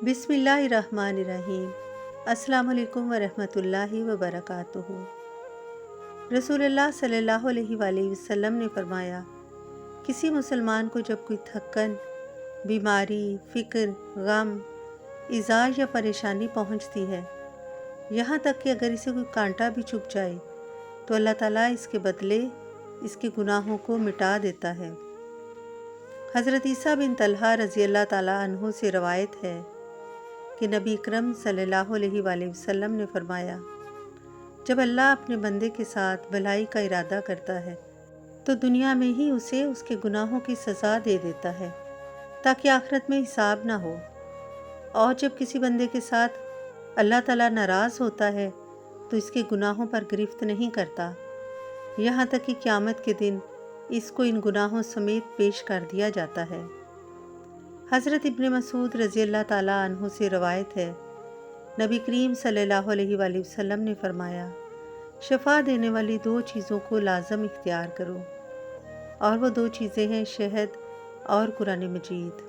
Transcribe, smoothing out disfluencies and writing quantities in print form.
بسم اللہ الرحمن الرحیم۔ السلام علیکم ورحمۃ اللہ وبرکاتہ۔ رسول اللہ صلی اللہ علیہ وآلہ وسلم نے فرمایا، کسی مسلمان کو جب کوئی تھکن، بیماری، فکر، غم، ایذا یا پریشانی پہنچتی ہے، یہاں تک کہ اگر اسے کوئی کانٹا بھی چبھ جائے تو اللہ تعالیٰ اس کے بدلے اس کے گناہوں کو مٹا دیتا ہے۔ حضرت عیسیٰ بن طلحہ رضی اللہ تعالیٰ عنہ سے روایت ہے کہ نبی اکرم صلی اللہ علیہ وآلہ وسلم نے فرمایا، جب اللہ اپنے بندے کے ساتھ بھلائی کا ارادہ کرتا ہے تو دنیا میں ہی اسے اس کے گناہوں کی سزا دے دیتا ہے تاکہ آخرت میں حساب نہ ہو، اور جب کسی بندے کے ساتھ اللہ تعالیٰ ناراض ہوتا ہے تو اس کے گناہوں پر گرفت نہیں کرتا، یہاں تک کہ قیامت کے دن اس کو ان گناہوں سمیت پیش کر دیا جاتا ہے۔ حضرت ابن مسعود رضی اللہ تعالیٰ عنہ سے روایت ہے، نبی کریم صلی اللہ علیہ وآلہ وسلم نے فرمایا، شفا دینے والی 2 چیزوں کو لازم اختیار کرو، اور وہ 2 چیزیں ہیں شہد اور قرآن مجید۔